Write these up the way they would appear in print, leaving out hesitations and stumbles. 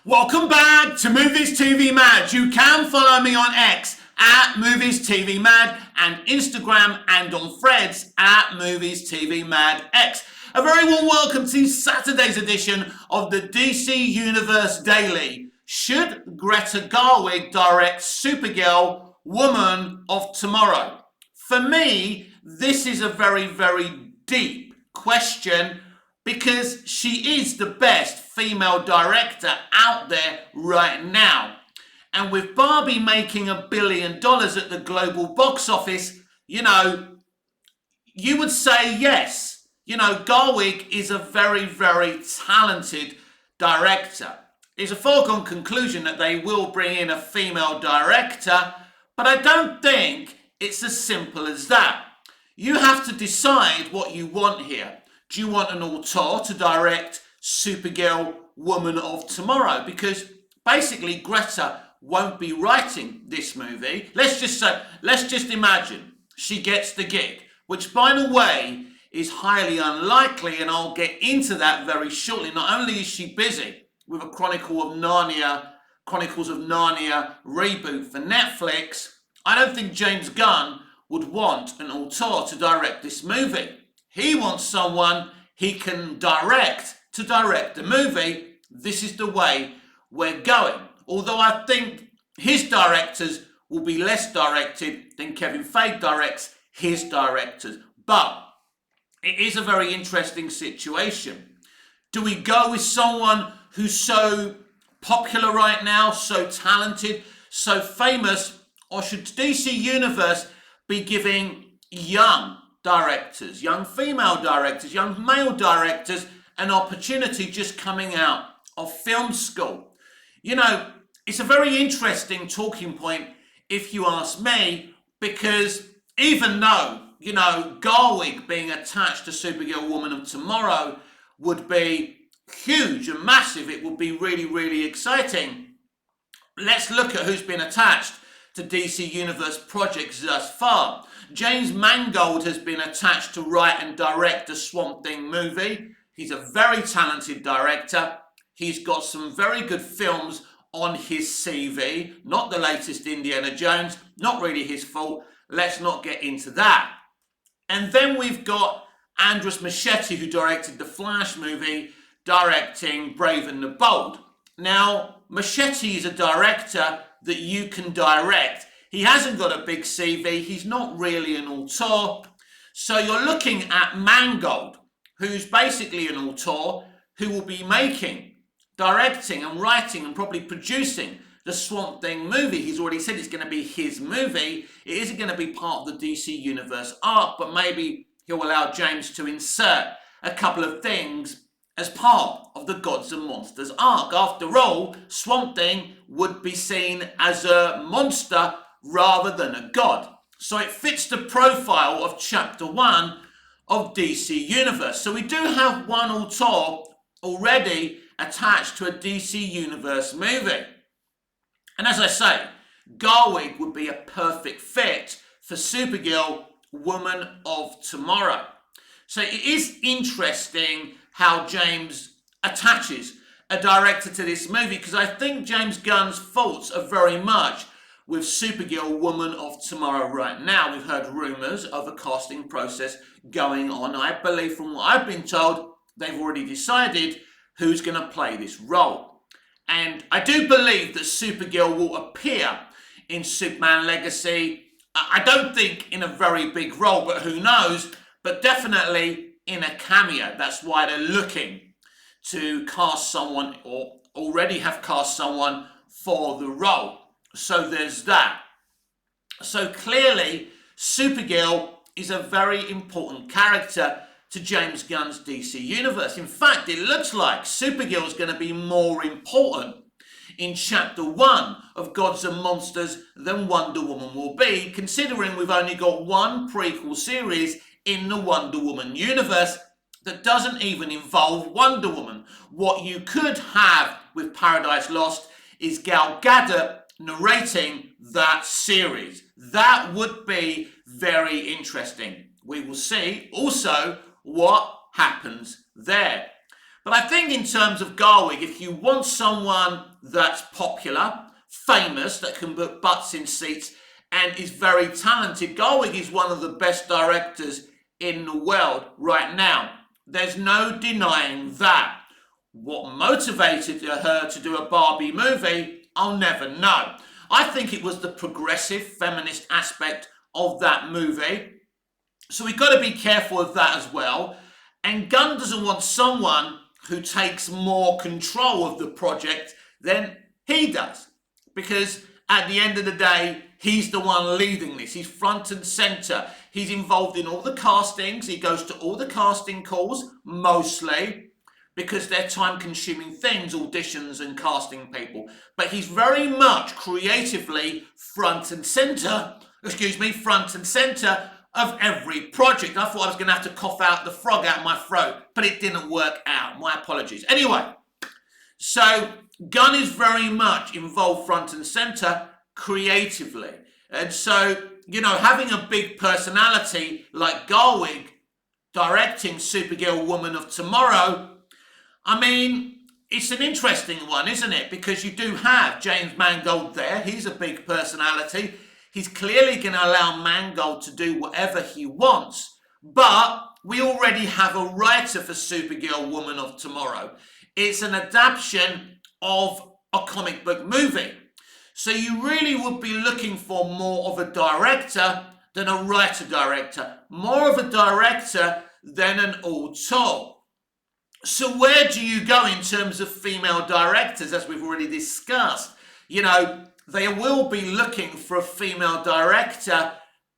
Welcome back to Movies TV Mad. You can follow me on X at Movies TV Mad and Instagram and on Threads at Movies TV Mad X. A very warm welcome to Saturday's edition of the DC Universe Daily. Should Greta Garwig direct Supergirl, Woman of Tomorrow? For me, this is a very, very deep question because she is the best female director out there right now. And with Barbie making $1 billion at the global box office, you would say yes. Garwig is a very, very talented director. It's a foregone conclusion that they will bring in a female director, but I don't think it's as simple as that. You have to decide what you want here. Do you want an auteur to direct Supergirl, Woman of Tomorrow? Because basically Greta won't be writing this movie. Let's just imagine she gets the gig, which by the way is highly unlikely, and I'll get into that very shortly. Not only is she busy with a Chronicles of Narnia reboot for Netflix, I don't think James Gunn would want an auteur to direct this movie. He wants someone he can direct to direct the movie. This is the way we're going. Although I think his directors will be less directed than Kevin Feige directs his directors. But it is a very interesting situation. Do we go with someone who's so popular right now, so talented, so famous, or should DC Universe be giving young directors, young female directors, young male directors an opportunity just coming out of film school? It's a very interesting talking point if you ask me, because even though, Garwig being attached to Supergirl, Woman of Tomorrow would be huge and massive, it would be really, really exciting. Let's look at who's been attached to DC Universe projects thus far. James Mangold has been attached to write and direct the Swamp Thing movie. He's a very talented director. He's got some very good films on his CV. Not the latest Indiana Jones, not really his fault. Let's not get into that. And then we've got Andres Muschietti, who directed the Flash movie, directing Brave and the Bold. Now, Muschietti is a director that you can direct. He hasn't got a big CV. He's not really an auteur. So you're looking at Mangold, who's basically an auteur who will be making, directing and writing and probably producing the Swamp Thing movie. He's already said it's going to be his movie. It isn't going to be part of the DC Universe arc, but maybe he'll allow James to insert a couple of things as part of the Gods and Monsters arc. After all, Swamp Thing would be seen as a monster rather than a god. So it fits the profile of Chapter 1 of DC Universe. So we do have one auteur already attached to a DC Universe movie. And as I say, Garwig would be a perfect fit for Supergirl, Woman of Tomorrow. So it is interesting how James attaches a director to this movie, because I think James Gunn's faults are very much with Supergirl, Woman of Tomorrow right now. We've heard rumours of a casting process going on. I believe, from what I've been told, they've already decided who's going to play this role. And I do believe that Supergirl will appear in Superman Legacy. I don't think in a very big role, but who knows, but definitely in a cameo. That's why they're looking to cast someone, or already have cast someone for the role. So there's that. So clearly, Supergirl is a very important character to James Gunn's DC Universe. In fact, it looks like Supergirl is going to be more important in Chapter 1 of Gods and Monsters than Wonder Woman will be, considering we've only got one prequel series in the Wonder Woman universe that doesn't even involve Wonder Woman. What you could have with Paradise Lost is Gal Gadot narrating that series. That would be very interesting. We will see also what happens there. But I think in terms of Garwig, if you want someone that's popular, famous, that can put butts in seats, and is very talented, Garwig is one of the best directors in the world right now. There's no denying that. What motivated her to do a Barbie movie, I'll never know. I think it was the progressive feminist aspect of that movie. So we've got to be careful of that as well. And Gunn doesn't want someone who takes more control of the project than he does. Because at the end of the day, he's the one leading this. He's front and centre. He's involved in all the castings. He goes to all the casting calls, mostly, because they're time-consuming things, auditions and casting people. But he's very much creatively front and centre of every project. I thought I was going to have to cough out the frog out of my throat, but it didn't work out. My apologies. Anyway, so Gunn is very much involved front and centre creatively. And so, having a big personality like Garwig directing Supergirl Woman of Tomorrow, I mean, it's an interesting one, isn't it? Because you do have James Mangold there. He's a big personality. He's clearly going to allow Mangold to do whatever he wants. But we already have a writer for Supergirl Woman of Tomorrow. It's an adaptation of a comic book movie. So you really would be looking for more of a director than a writer-director. More of a director than an auteur. So where do you go in terms of female directors, as we've already discussed? They will be looking for a female director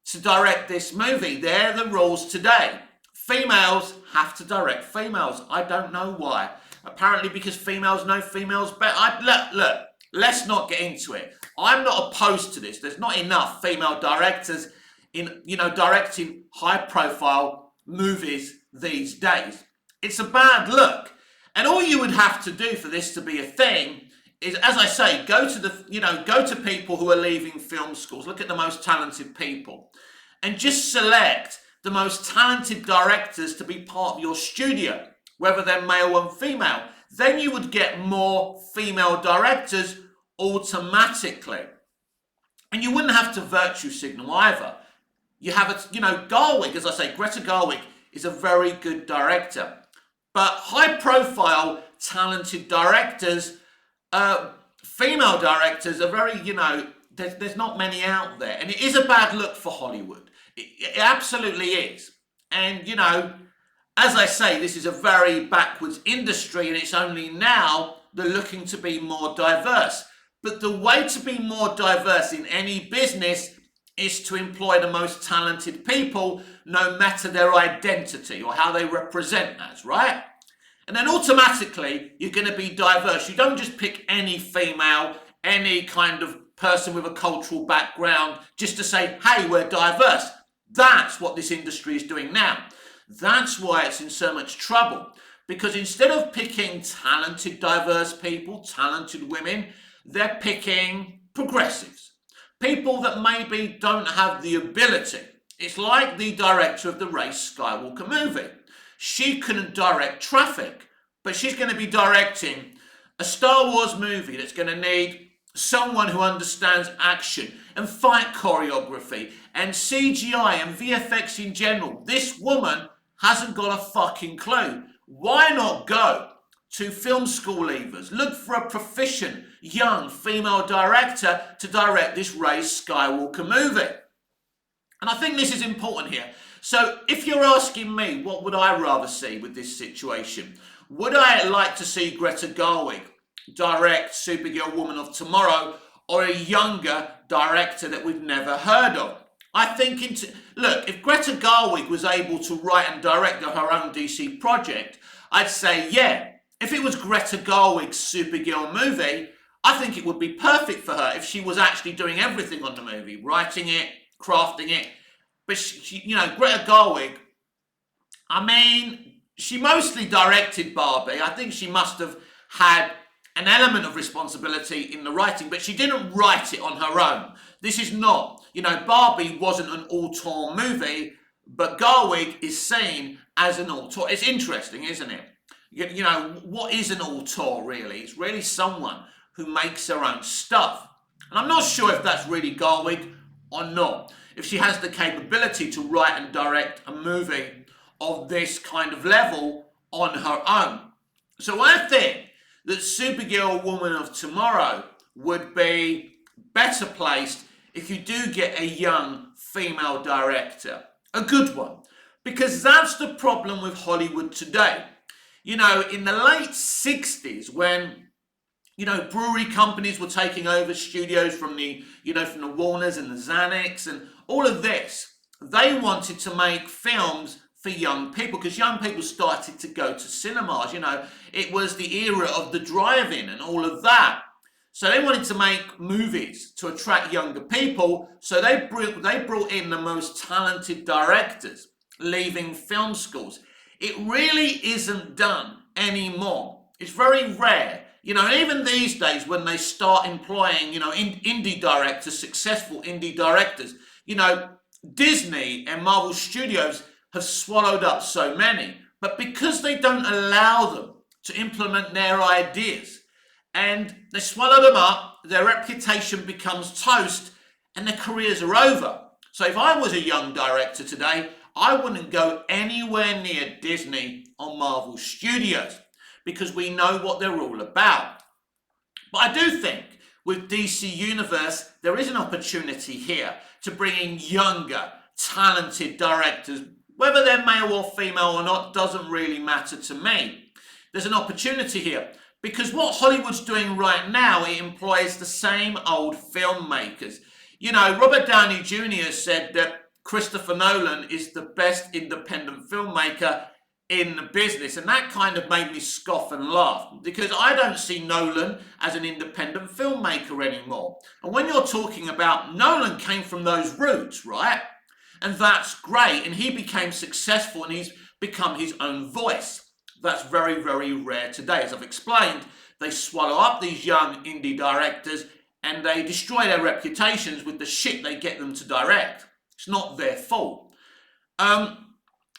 to direct this movie. They're the rules today. Females have to direct females. I don't know why. Apparently because females know females better. Look, let's not get into it. I'm not opposed to this. There's not enough female directors directing high-profile movies these days. It's a bad look. And all you would have to do for this to be a thing is, as I say, go to people who are leaving film schools. Look at the most talented people. And just select the most talented directors to be part of your studio, whether they're male or female. Then you would get more female directors automatically. And you wouldn't have to virtue signal either. You have Garwig, as I say, Greta Garwig is a very good director. But high-profile, talented directors, female directors are very, there's not many out there. And it is a bad look for Hollywood. It absolutely is. And, as I say, this is a very backwards industry, and it's only now they're looking to be more diverse. But the way to be more diverse in any business is to employ the most talented people, no matter their identity or how they represent as, right? And then automatically, you're going to be diverse. You don't just pick any female, any kind of person with a cultural background, just to say, hey, we're diverse. That's what this industry is doing now. That's why it's in so much trouble. Because instead of picking talented, diverse people, talented women, they're picking progressives. People that maybe don't have the ability. It's like the director of the Ray Skywalker movie. She couldn't direct traffic, but she's going to be directing a Star Wars movie that's going to need someone who understands action and fight choreography and CGI and VFX in general. This woman hasn't got a fucking clue. Why not go to film school leavers? Look for a proficient young female director to direct this Ray Skywalker movie. And I think this is important here. So if you're asking me, what would I rather see with this situation? Would I like to see Greta Garwig direct Supergirl Woman of Tomorrow, or a younger director that we've never heard of? I think, look, if Greta Garwig was able to write and direct her own DC project, I'd say, yeah. If it was Greta Garwig's Supergirl movie, I think it would be perfect for her if she was actually doing everything on the movie, writing it, crafting it. But Greta Garwig, I mean, she mostly directed Barbie. I think she must have had an element of responsibility in the writing, but she didn't write it on her own. This is not, Barbie wasn't an auteur movie, but Garwig is seen as an auteur. It's interesting, isn't it? What is an auteur really? It's really someone who makes their own stuff. And I'm not sure if that's really Garwig or not. If she has the capability to write and direct a movie of this kind of level on her own. So I think that Supergirl Woman of Tomorrow would be better placed if you do get a young female director, a good one, because that's the problem with Hollywood today. In the late 60s, when brewery companies were taking over studios from the Warners and the Xanax and all of this, they wanted to make films for young people because young people started to go to cinemas. It was the era of the drive-in and all of that. So they wanted to make movies to attract younger people. So they brought in the most talented directors, leaving film schools. It really isn't done anymore. It's very rare. Even these days when they start employing, indie directors, successful indie directors, Disney and Marvel Studios have swallowed up so many. But because they don't allow them to implement their ideas, and they swallow them up, their reputation becomes toast, and their careers are over. So if I was a young director today, I wouldn't go anywhere near Disney or Marvel Studios because we know what they're all about. But I do think with DC Universe, there is an opportunity here to bring in younger, talented directors. Whether they're male or female or not doesn't really matter to me. There's an opportunity here because what Hollywood's doing right now, it employs the same old filmmakers. Robert Downey Jr. said that Christopher Nolan is the best independent filmmaker in the business, and that kind of made me scoff and laugh because I don't see Nolan as an independent filmmaker anymore. And when you're talking about Nolan came from those roots, right? And that's great, and he became successful and he's become his own voice. That's very, very rare today. As I've explained, they swallow up these young indie directors and they destroy their reputations with the shit they get them to direct. It's not their fault.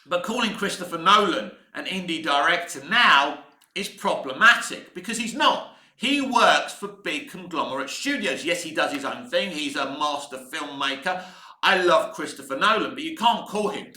But calling Christopher Nolan an indie director now is problematic because he's not. He works for big conglomerate studios. Yes, he does his own thing. He's a master filmmaker. I love Christopher Nolan, but you can't call him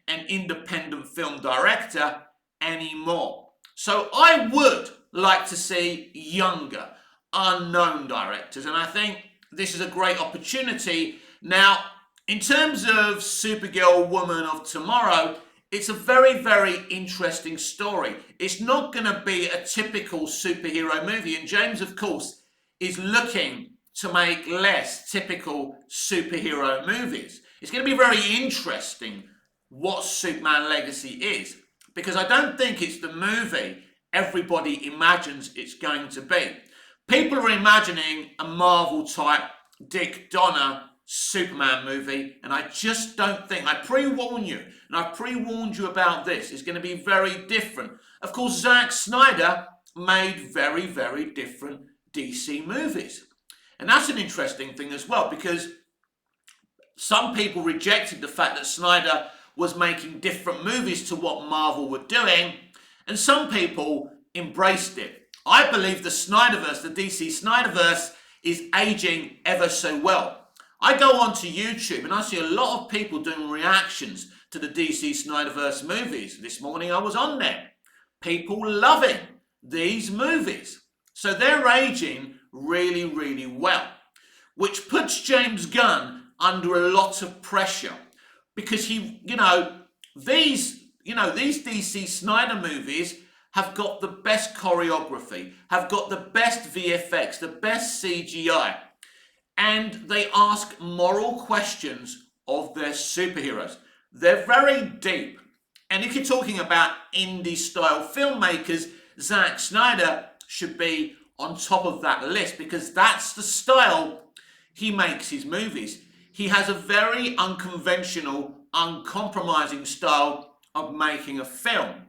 an independent film director anymore. So I would like to see younger, unknown directors, and I think this is a great opportunity. Now, in terms of Supergirl Woman of Tomorrow, it's a very, very interesting story. It's not going to be a typical superhero movie, and James, of course, is looking to make less typical superhero movies. It's going to be very interesting what Superman Legacy is, because I don't think it's the movie everybody imagines it's going to be. People are imagining a Marvel-type Dick Donner Superman movie, and I just don't think, I pre-warn you, and I've pre-warned you about this, it's going to be very different. Of course, Zack Snyder made very, very different DC movies. And that's an interesting thing as well, because some people rejected the fact that Snyder was making different movies to what Marvel were doing, and some people embraced it. I believe the Snyderverse, the DC Snyderverse, is aging ever so well. I go onto YouTube and I see a lot of people doing reactions to the DC Snyderverse movies. This morning I was on there. People loving these movies. So they're aging really, really well, which puts James Gunn under a lot of pressure because these DC Snyder movies have got the best choreography, have got the best VFX, the best CGI, and they ask moral questions of their superheroes. They're very deep. And if you're talking about indie-style filmmakers, Zack Snyder should be on top of that list because that's the style he makes his movies. He has a very unconventional, uncompromising style of making a film.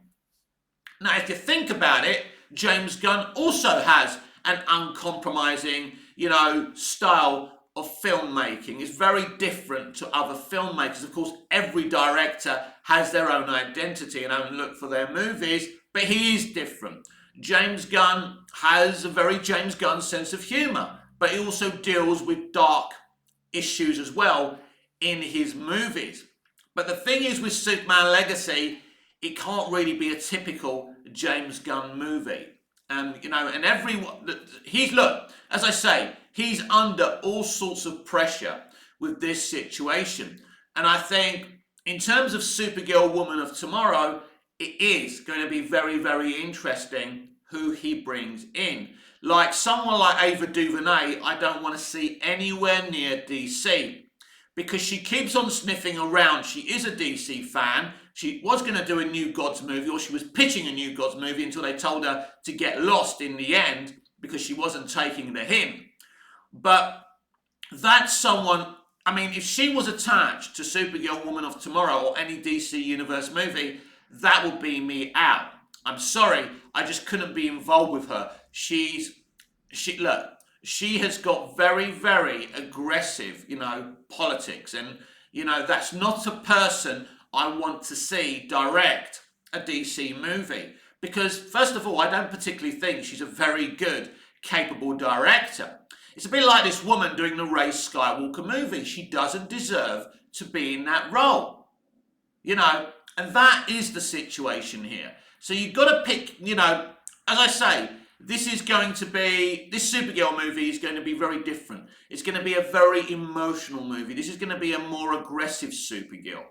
Now, if you think about it, James Gunn also has an uncompromising, style of filmmaking. It's very different to other filmmakers. Of course, every director has their own identity and own look for their movies. but he is different. James Gunn has a very James Gunn sense of humour, but he also deals with dark issues as well in his movies. But the thing is with Superman Legacy, it can't really be a typical James Gunn movie. And everyone, look, as I say, he's under all sorts of pressure with this situation. And I think in terms of Supergirl Woman of Tomorrow, it is going to be very, very interesting who he brings in. Like someone like Ava DuVernay, I don't want to see anywhere near DC because she keeps on sniffing around. She is a DC fan. She was going to do a New Gods movie, or she was pitching a New Gods movie until they told her to get lost in the end because she wasn't taking the hint. But that's someone, I mean, if she was attached to Supergirl Woman of Tomorrow or any DC Universe movie, that would be me out. I'm sorry, I just couldn't be involved with her. She has got very, very aggressive, politics. And, that's not a person I want to see direct a DC movie. Because, first of all, I don't particularly think she's a very good, capable director. It's a bit like this woman doing the Rey Skywalker movie. She doesn't deserve to be in that role. And that is the situation here. So you've got to pick, as I say, this Supergirl movie is going to be very different. It's going to be a very emotional movie. This is going to be a more aggressive Supergirl.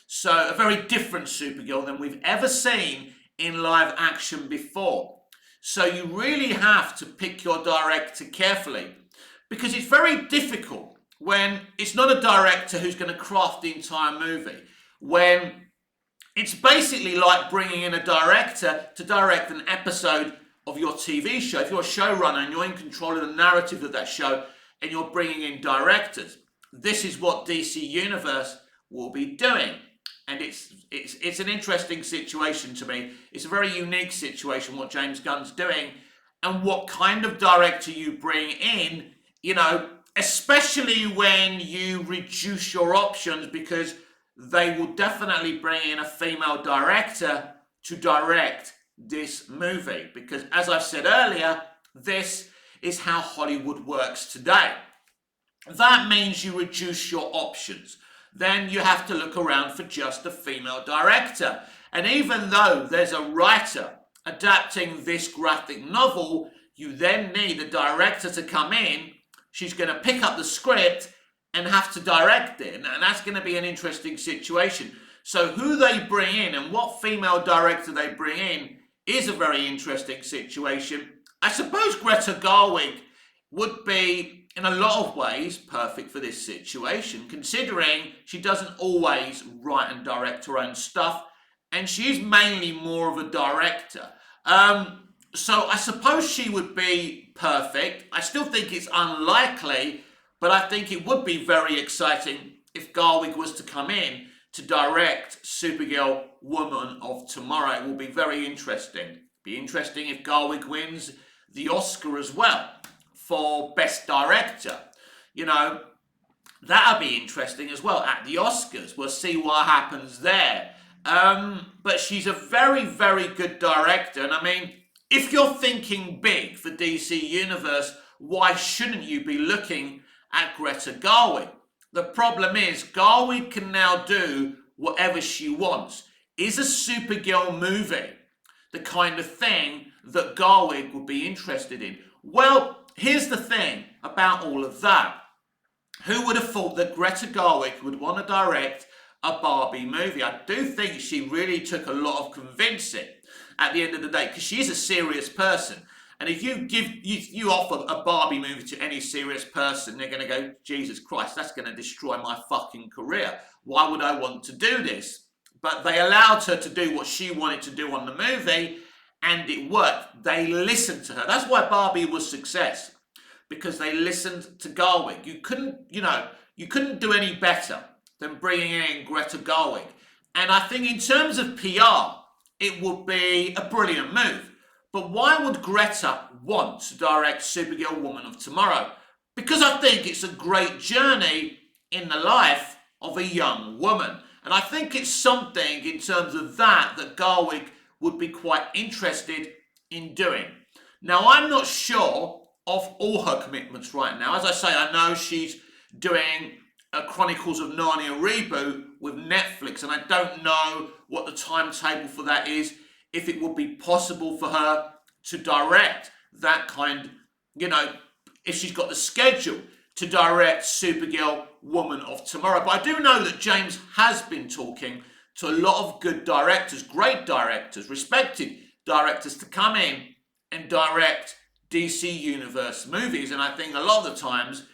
So a very different Supergirl than we've ever seen in live action before. So you really have to pick your director carefully because it's very difficult when it's not a director who's going to craft the entire movie. When it's basically like bringing in a director to direct an episode of your TV show. If you're a showrunner and you're in control of the narrative of that show and you're bringing in directors, this is what DC Universe will be doing. And it's an interesting situation to me. It's a very unique situation what James Gunn's doing and what kind of director you bring in, especially when you reduce your options because they will definitely bring in a female director to direct this movie. Because as I've said earlier, this is how Hollywood works today. That means you reduce your options. Then you have to look around for just a female director. And even though there's a writer adapting this graphic novel, you then need a director to come in. She's going to pick up the script and have to direct it. And that's going to be an interesting situation. So who they bring in and what female director they bring in is a very interesting situation. I suppose Greta Garwig would be, in a lot of ways, perfect for this situation, considering she doesn't always write and direct her own stuff, and she's mainly more of a director. So I suppose she would be perfect. I still think it's unlikely, but I think it would be very exciting if Garwig was to come in to direct Supergirl Woman of Tomorrow. It will be very interesting. Be interesting if Garwig wins the Oscar as well for Best Director. That'll be interesting as well at the Oscars. We'll see what happens there. But she's a very, very good director. And I mean, if you're thinking big for DC Universe, why shouldn't you be looking at Greta Garwig? The problem is Garwig can now do whatever she wants. Is a Supergirl movie the kind of thing that Garwig would be interested in? Well, here's the thing about all of that. Who would have thought that Greta Garwig would want to direct a Barbie movie? I do think she really took a lot of convincing at the end of the day, because she is a serious person. And if you offer a Barbie movie to any serious person, they're going to go, Jesus Christ, that's going to destroy my fucking career. Why would I want to do this? But they allowed her to do what she wanted to do on the movie, and it worked. They listened to her. That's why Barbie was a success, because they listened to Garwig. You couldn't do any better than bringing in Greta Garwig. And I think in terms of PR, it would be a brilliant move. But why would Greta want to direct Supergirl Woman of Tomorrow? Because I think it's a great journey in the life of a young woman. And I think it's something in terms of that Garwig would be quite interested in doing. Now, I'm not sure of all her commitments right now. As I say, I know she's doing a Chronicles of Narnia reboot with Netflix, and I don't know what the timetable for that is, if it would be possible for her to direct that kind, if she's got the schedule to direct Supergirl, Woman of Tomorrow. But I do know that James has been talking to a lot of good directors, great directors, respected directors, to come in and direct DC Universe movies. And I think a lot of the times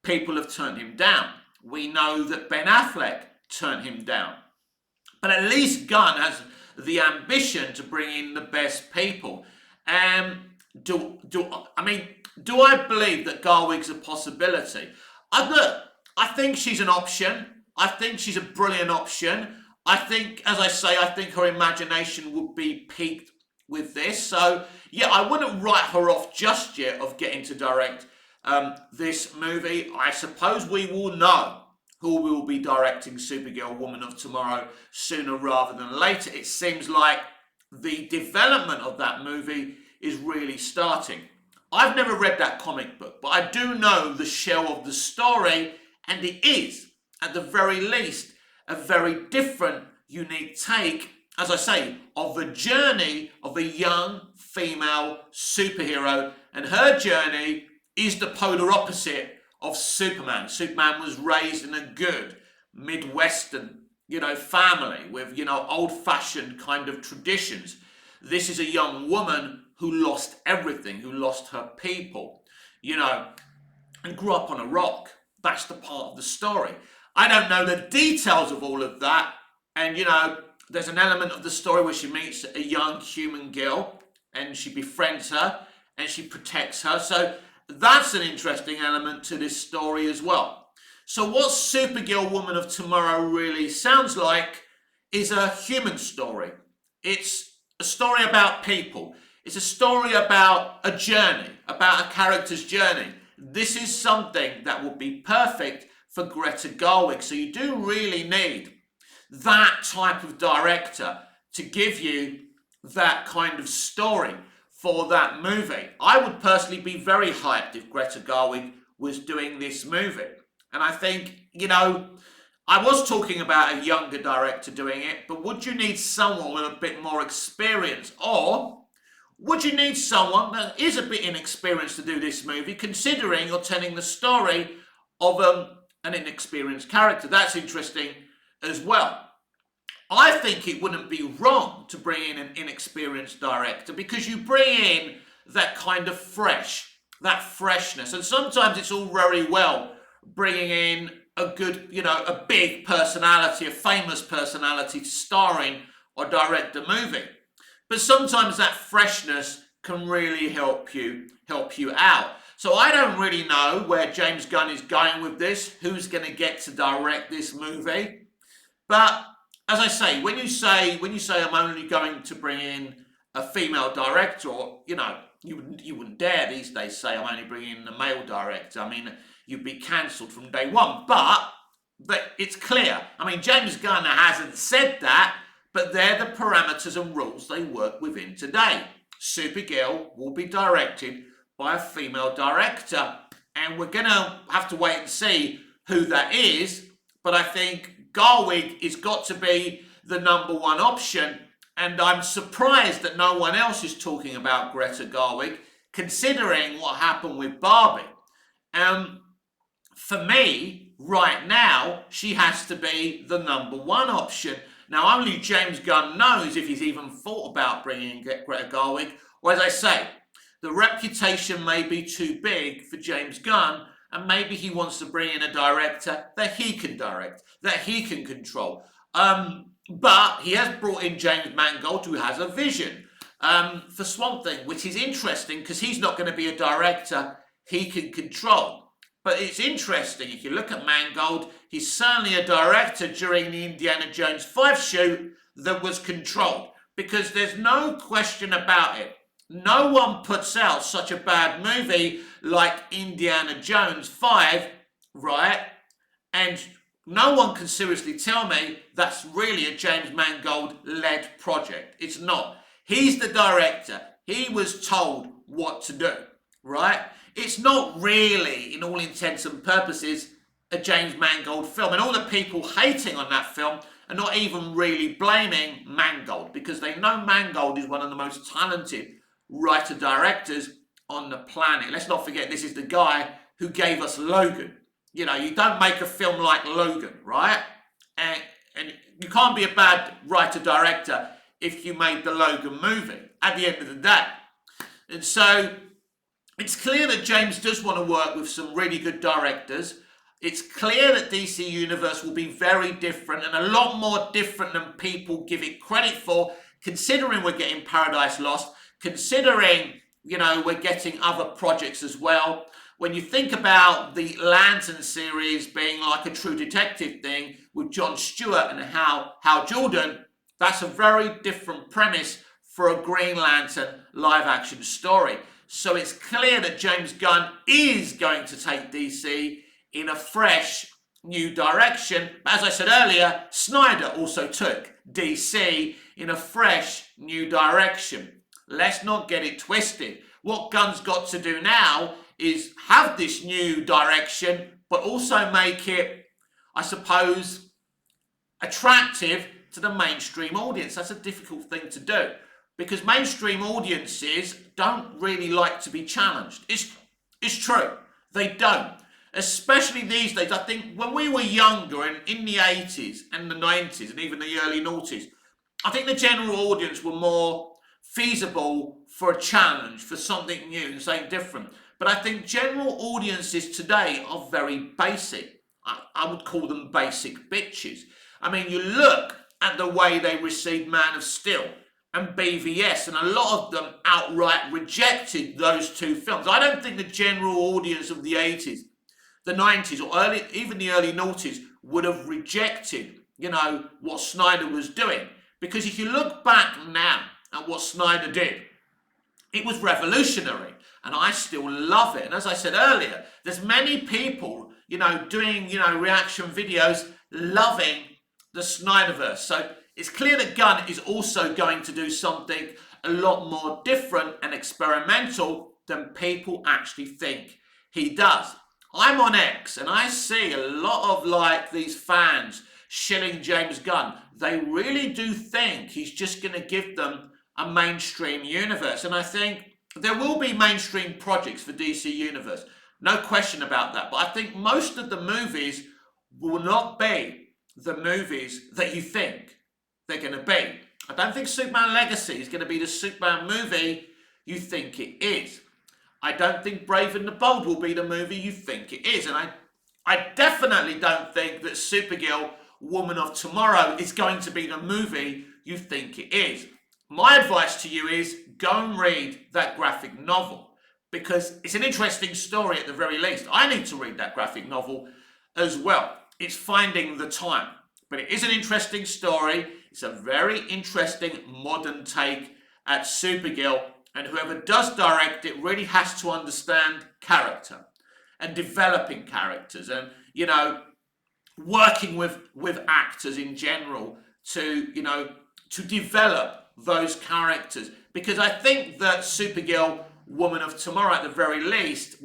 people have turned him down. We know that Ben Affleck turned him down. But at least Gunn has the ambition to bring in the best people. Do I believe that Garwig's a possibility? I think she's an option. I think she's a brilliant option. I think, as I say, I think her imagination would be piqued with this. So, yeah, I wouldn't write her off just yet of getting to direct this movie. I suppose we will know who will be directing Supergirl, Woman of Tomorrow sooner rather than later. It seems like the development of that movie is really starting. I've never read that comic book, but I do know the shell of the story, and it is, at the very least, a very different, unique take, as I say, of the journey of a young female superhero, and her journey is the polar opposite of Superman. Superman was raised in a good Midwestern, family with, old-fashioned kind of traditions. This is a young woman who lost everything, who lost her people, and grew up on a rock. That's the part of the story. I don't know the details of all of that. And, there's an element of the story where she meets a young human girl and she befriends her and she protects her. So that's an interesting element to this story as well. So what Supergirl, Woman of Tomorrow really sounds like is a human story. It's a story about people. It's a story about a journey, about a character's journey. This is something that would be perfect for Greta Garwig. So you do really need that type of director to give you that kind of story for that movie. I would personally be very hyped if Greta Garwig was doing this movie. And I think, I was talking about a younger director doing it, but would you need someone with a bit more experience? Or would you need someone that is a bit inexperienced to do this movie, considering you're telling the story of an inexperienced character? That's interesting as well. I think it wouldn't be wrong to bring in an inexperienced director, because you bring in that kind of that freshness. And sometimes it's all very well bringing in a good, a big personality, a famous personality to star in or direct a movie. But sometimes that freshness can really help you out. So I don't really know where James Gunn is going with this, who's going to get to direct this movie. But as I say, when you say I'm only going to bring in a female director, or, you wouldn't dare these days say I'm only bringing in a male director. I mean, you'd be cancelled from day one. But it's clear. I mean, James Gunn hasn't said that, but they're the parameters and rules they work within today. Supergirl will be directed by a female director, and we're going to have to wait and see who that is. But I think Garwig has got to be the number one option, and I'm surprised that no one else is talking about Greta Garwig, considering what happened with Barbie. For me, right now, she has to be the number one option. Now, only James Gunn knows if he's even thought about bringing in Greta Garwig, or as I say, the reputation may be too big for James Gunn, and maybe he wants to bring in a director that he can direct, that he can control. But he has brought in James Mangold, who has a vision for Swamp Thing, which is interesting because he's not going to be a director he can control. But it's interesting, if you look at Mangold, he's certainly a director during the Indiana Jones 5 shoot that was controlled, because there's no question about it. No one puts out such a bad movie like Indiana Jones 5, right? And no one can seriously tell me that's really a James Mangold-led project. It's not. He's the director. He was told what to do, right? It's not really, in all intents and purposes, a James Mangold film. And all the people hating on that film are not even really blaming Mangold, because they know Mangold is one of the most talented writer-directors on the planet. Let's not forget, this is the guy who gave us Logan. You know, you don't make a film like Logan, right? And you can't be a bad writer-director if you made the Logan movie at the end of the day. And so it's clear that James does want to work with some really good directors. It's clear that DC Universe will be very different, and a lot more different than people give it credit for, considering we're getting Paradise Lost, considering, you know, we're getting other projects as well. When you think about the Lantern series being like a True Detective thing with Jon Stewart and Hal Jordan, that's a very different premise for a Green Lantern live-action story. So it's clear that James Gunn is going to take DC in a fresh, new direction. But as I said earlier, Snyder also took DC in a fresh, new direction. Let's not get it twisted. What Gunn's got to do now is have this new direction, but also make it, I suppose, attractive to the mainstream audience. That's a difficult thing to do, because mainstream audiences don't really like to be challenged. It's true. They don't. Especially these days. I think when we were younger and in the 80s and the 90s and even the early noughties, I think the general audience were more feasible for a challenge, for something new and something different. But I think general audiences today are very basic. I would call them basic bitches. I mean, you look at the way they received Man of Steel and BVS, and a lot of them outright rejected those two films. I don't think the general audience of the 80s, the 90s, or even the early noughties would have rejected, you know, what Snyder was doing. Because if you look back now at what Snyder did, it was revolutionary, and I still love it. And as I said earlier, there's many people, you know, doing, you know, reaction videos loving the Snyderverse. So it's clear that Gunn is also going to do something a lot more different and experimental than people actually think he does. I'm on X and I see a lot of like these fans shilling James Gunn. They really do think he's just going to give them a mainstream universe. And I think there will be mainstream projects for DC Universe. No question about that. But I think most of the movies will not be the movies that you think they're going to be. I don't think Superman Legacy is going to be the Superman movie you think it is. I don't think Brave and the Bold will be the movie you think it is. And I definitely don't think that Supergirl, Woman of Tomorrow, is going to be the movie you think it is. My advice to you is go and read that graphic novel, because it's an interesting story at the very least. I need to read that graphic novel as well. It's Finding the Time. But it is an interesting story. It's a very interesting modern take at Supergirl. And whoever does direct it really has to understand character and developing characters and, you know, working with actors in general to, you know, to develop those characters. Because I think that Supergirl, Woman of Tomorrow, at the very least,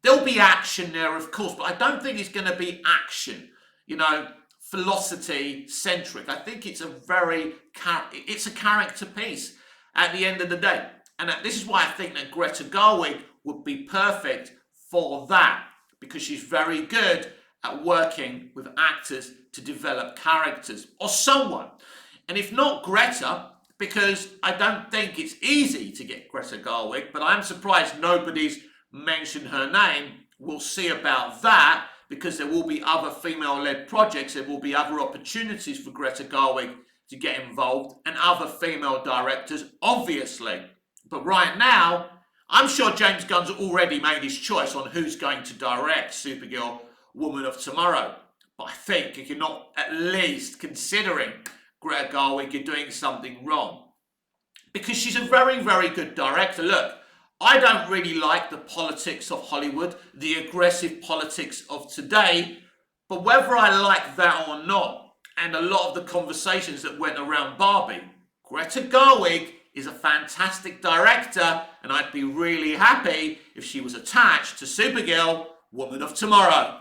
there'll be action there, of course, but I don't think it's going to be action, you know, velocity centric. I think it's it's a character piece at the end of the day. And this is why I think that Greta Garwig would be perfect for that, because she's very good at working with actors to develop characters, or someone. And if not Greta, because I don't think it's easy to get Greta Garwig, but I'm surprised nobody's mentioned her name. We'll see about that, because there will be other female-led projects. There will be other opportunities for Greta Garwig to get involved, and other female directors, obviously. But right now, I'm sure James Gunn's already made his choice on who's going to direct Supergirl, Woman of Tomorrow. But I think if you're not at least considering Greta Garwig, you're doing something wrong. Because she's a very, very good director. Look, I don't really like the politics of Hollywood, the aggressive politics of today, but whether I like that or not, and a lot of the conversations that went around Barbie, Greta Garwig is a fantastic director, and I'd be really happy if she was attached to Supergirl, Woman of Tomorrow.